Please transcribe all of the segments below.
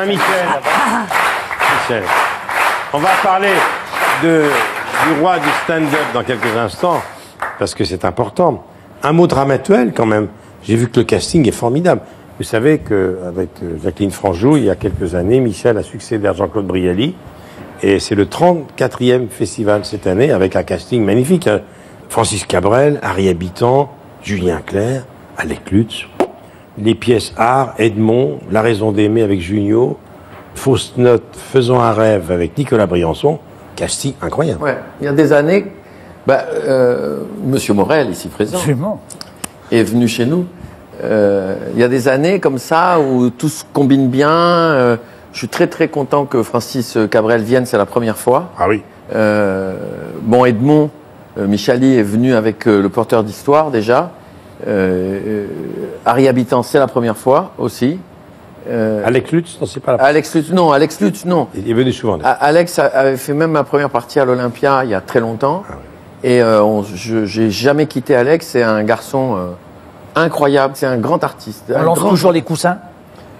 Michel. Michel. On va parler du roi du stand-up dans quelques instants, parce que c'est important. Un mot de Ramatuelle, quand même. J'ai vu que le casting est formidable. Vous savez qu'avec Jacqueline Franjou, il y a quelques années, Michel a succédé à Jean-Claude Brialy. Et c'est le 34e festival cette année, avec un casting magnifique. Francis Cabrel, Harry Habitant, Julien Clerc, Alec Lutz. Les pièces Art, Edmond, La raison d'aimer avec Junio, Fausse note, Faisons un rêve avec Nicolas Briançon. Casting incroyable. Ouais. Il y a des années, Monsieur Morel, ici présent, est venu chez nous. Il y a des années comme ça où tout se combine bien. Je suis très très content que Francis Cabrel vienne, c'est la première fois. Ah oui. Edmond Michali est venu avec le porteur d'histoire déjà. Harry Habitant, c'est la première fois aussi. Alex Lutz, non, c'est pas la Alex Lutz, non. Il est venu souvent. Alex avait fait même ma première partie à l'Olympia il y a très longtemps. Ah oui. Et j'ai jamais quitté Alex. C'est un garçon incroyable. C'est un grand artiste. On lance toujours les coussins.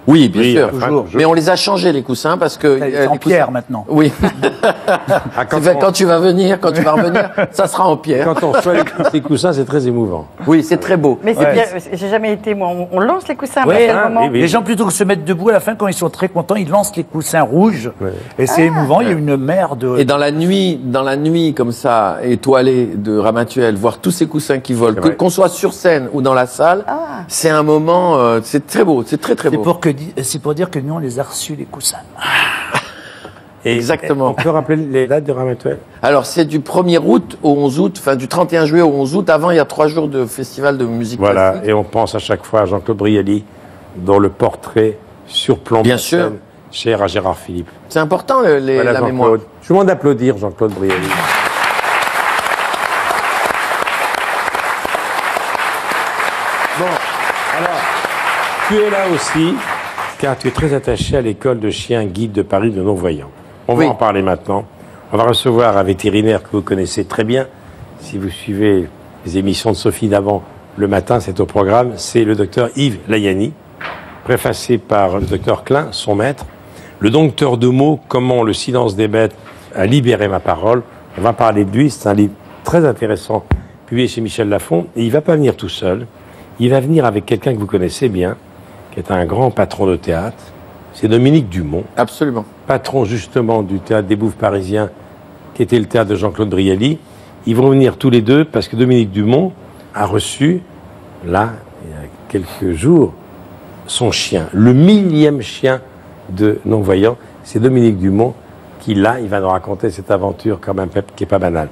Oui, bien sûr. Toujours. Mais on les a changés, les coussins, parce que... C'est en pierre, maintenant. Oui. Quand tu vas revenir, ça sera en pierre. Quand on reçoit les coussins, c'est très émouvant. Oui, c'est très beau. Mais c'est bien, j'ai jamais été, moi, on lance les coussins à quel moment? Les gens, plutôt que de se mettre debout à la fin, quand ils sont très contents, ils lancent les coussins rouges. Ouais. Et c'est émouvant, il y a une mer de... Et dans la nuit, comme ça, étoilée de Ramatuelle, voir tous ces coussins qui volent, qu'on soit sur scène ou dans la salle, c'est un moment, c'est très beau, c'est très très beau. C'est pour dire que nous, on les a reçus, les coussins. Exactement. On peut rappeler les dates de Ramatuelle? Alors, c'est du 1er août au 11 août, enfin du 31 juillet au 11 août. Avant, il y a 3 jours de festival de musique classique. Et on pense à chaque fois à Jean-Claude Brialy, dont le portrait surplombe la scène, cher à Gérard Philippe. C'est important, la mémoire. Je vous demande d'applaudir Jean-Claude Brialy. Bon, alors, tu es là aussi, car tu es très attaché à l'école de chiens guides de Paris de non-voyants. On va en parler maintenant. On va recevoir un vétérinaire que vous connaissez très bien. Si vous suivez les émissions de Sophie Davant le matin, c'est au programme. C'est le docteur Yves Layani, préfacé par le docteur Klein, son maître. Le dompteur de mots, comment le silence des bêtes a libéré ma parole. On va parler de lui. C'est un livre très intéressant, publié chez Michel Lafon. Et il ne va pas venir tout seul. Il va venir avec quelqu'un que vous connaissez bien, qui est un grand patron de théâtre. C'est Dominique Dumont. Absolument. Patron justement du théâtre des Bouffes parisiens, qui était le théâtre de Jean-Claude Brialy. Ils vont venir tous les deux parce que Dominique Dumont a reçu, là, il y a quelques jours, son chien. Le 1000e chien de non-voyant. C'est Dominique Dumont qui, là, il va nous raconter cette aventure quand même qui n'est pas banale.